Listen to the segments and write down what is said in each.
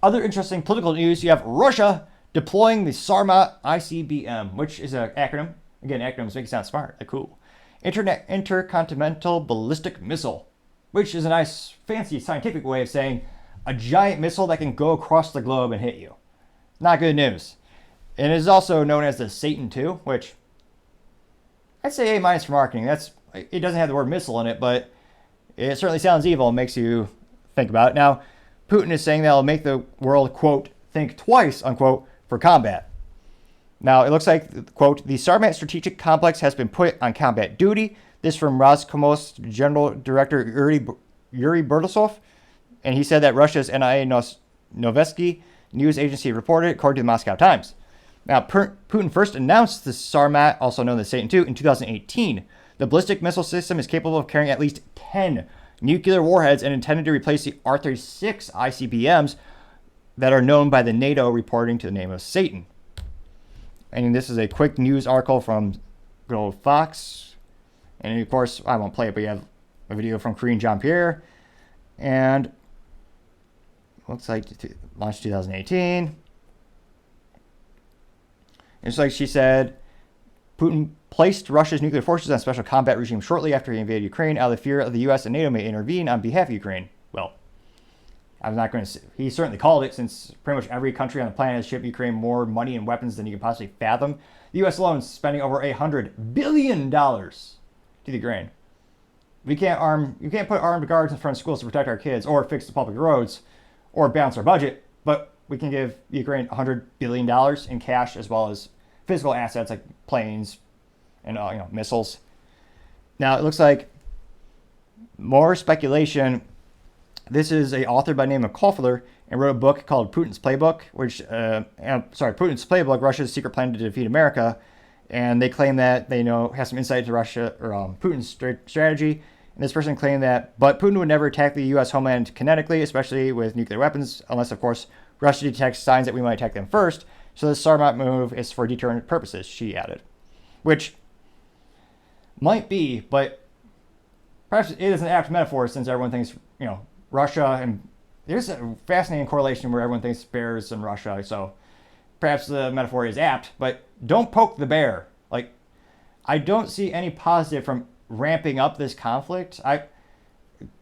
Other interesting political news, you have Russia deploying the Sarmat ICBM, which is an acronym. Again, acronyms make it sound smart. They're cool. Intercontinental Ballistic Missile, which is a nice, fancy scientific way of saying a giant missile that can go across the globe and hit you. Not good news. And it is also known as the Satan II, which I'd say A- for marketing. It doesn't have the word missile in it, but it certainly sounds evil and makes you think about it. Now, Putin is saying that it'll make the world, quote, think twice, unquote, for combat. Now, it looks like, quote, the Sarmat strategic complex has been put on combat duty. This from Roscosmos General Director Yuri Bertasov. And he said that Russia's NIA Novosti news agency reported, according to the Moscow Times. Now, Putin first announced the Sarmat, also known as Satan II, in 2018. The ballistic missile system is capable of carrying at least 10 nuclear warheads and intended to replace the R-36 ICBMs that are known by the NATO reporting to the name of Satan. And this is a quick news article from good old Fox. And of course, I won't play it, but you have a video from Karine Jean-Pierre. And looks like launched 2018. It's like she said, Putin placed Russia's nuclear forces on special combat regime shortly after he invaded Ukraine out of the fear of the U.S. and NATO may intervene on behalf of Ukraine. Well, I'm not going to say. He certainly called it, since pretty much every country on the planet has shipped Ukraine more money and weapons than you can possibly fathom. The U.S. alone is spending over $100 billion to the Ukraine. You can't put armed guards in front of schools to protect our kids, or fix the public roads, or balance our budget, but we can give Ukraine $100 billion in cash, as well as physical assets like planes and missiles. Now, it looks like more speculation. This is an author by the name of Koffler, and wrote a book called Putin's Playbook, Putin's Playbook, Russia's Secret Plan to Defeat America. And they claim that they have some insight into Russia or Putin's strategy. And this person claimed that, but Putin would never attack the U.S. homeland kinetically, especially with nuclear weapons, unless, of course, Russia detects signs that we might attack them first. So the Sarmat move is for deterrent purposes, she added. Which might be, but perhaps it is an apt metaphor, since everyone thinks, Russia, and there's a fascinating correlation where everyone thinks bears in Russia, so perhaps the metaphor is apt, but don't poke the bear. Like, I don't see any positive from ramping up this conflict. I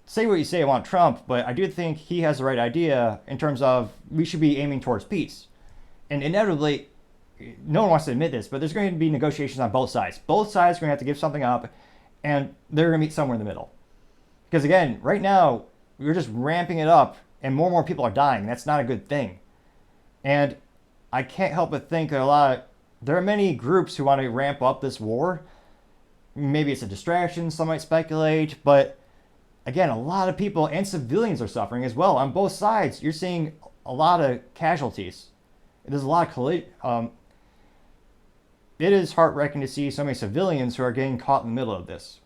say what you say about Trump, but I do think he has the right idea in terms of we should be aiming towards peace. And inevitably, no one wants to admit this, but there's going to be negotiations on both sides. Both sides are going to have to give something up, and they're going to meet somewhere in the middle. Because again, right now, we're just ramping it up, and more people are dying. That's not a good thing. And I can't help but think there are many groups who want to ramp up this war. Maybe it's a distraction, some might speculate, but again, a lot of people and civilians are suffering as well. On both sides, you're seeing a lot of casualties. There's a lot of it is heart-wrenching to see so many civilians who are getting caught in the middle of this.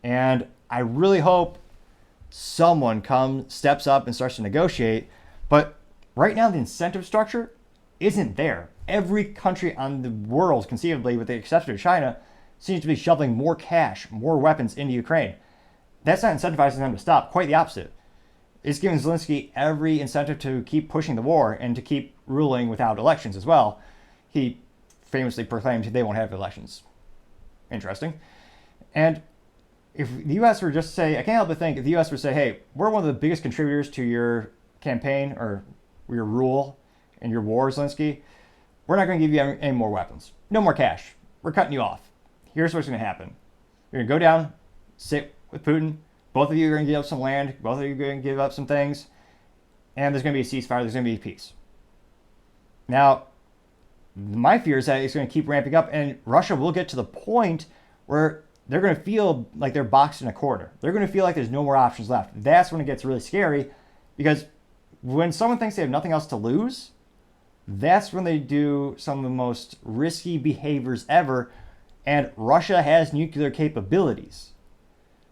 And I really hope someone steps up and starts to negotiate. But right now, the incentive structure isn't there. Every country on the world, conceivably, with the exception of China, seems to be shoveling more cash, more weapons into Ukraine. That's not incentivizing them to stop. Quite the opposite. It's giving Zelensky every incentive to keep pushing the war and to keep ruling without elections as well. He famously proclaimed they won't have elections. Interesting. And if the U.S. were just to say, I can't help but think, if the U.S. were to say, hey, we're one of the biggest contributors to your campaign or your rule and your war, Zelensky, we're not going to give you any more weapons. No more cash. We're cutting you off. Here's what's going to happen. You're going to go down, sit with Putin. Both of you are going to give up some land. Both of you are going to give up some things. And there's going to be a ceasefire. There's going to be peace. Now, my fear is that it's going to keep ramping up, and Russia will get to the point where they're going to feel like they're boxed in a corner. They're going to feel like there's no more options left. That's when it gets really scary, because when someone thinks they have nothing else to lose, that's when they do some of the most risky behaviors ever. And Russia has nuclear capabilities.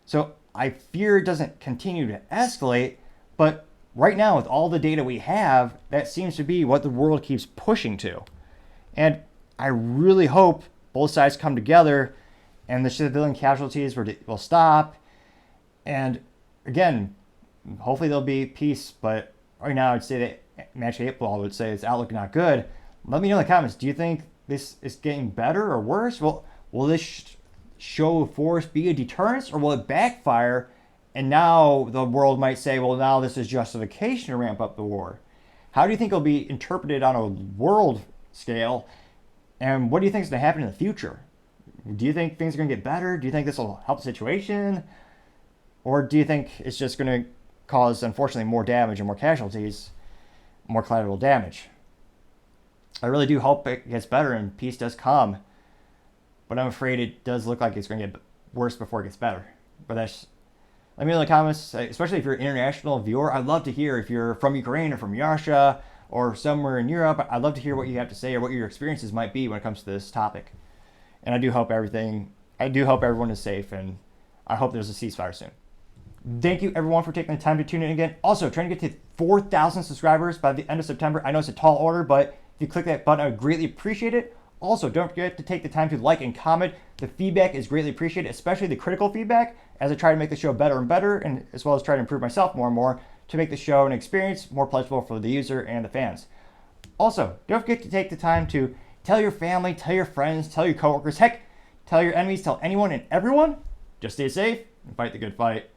So I fear it doesn't continue to escalate, but right now, with all the data we have, that seems to be what the world keeps pushing to. And I really hope both sides come together and the civilian casualties will stop. And again, hopefully there'll be peace, but right now I'd say that Magic 8 Ball would say it's outlook not good. Let me know in the comments. Do you think this is getting better or worse? Will this show of force be a deterrence, or will it backfire? And now the world might say, well, now this is justification to ramp up the war. How do you think it'll be interpreted on a world scale? And what do you think is going to happen in the future? Do you think things are going to get better? Do you think this will help the situation? Or do you think it's just going to cause, unfortunately, more damage and more casualties, more collateral damage? I really do hope it gets better and peace does come. But I'm afraid it does look like it's going to get worse before it gets better. But let me know in the comments, especially if you're an international viewer. I'd love to hear if you're from Ukraine or from Russia or somewhere in Europe. I'd love to hear what you have to say or what your experiences might be when it comes to this topic. And I do hope everyone is safe, and I hope there's a ceasefire soon. Thank you everyone for taking the time to tune in again. Also, trying to get to 4,000 subscribers by the end of September. I know it's a tall order, but if you click that button, I would greatly appreciate it. Also, don't forget to take the time to like and comment. The feedback is greatly appreciated, especially the critical feedback, as I try to make the show better and better, and as well as try to improve myself more and more to make the show an experience more pleasurable for the user and the fans. Also, don't forget to take the time to tell your family, tell your friends, tell your coworkers, heck, tell your enemies, tell anyone and everyone. Just stay safe and fight the good fight.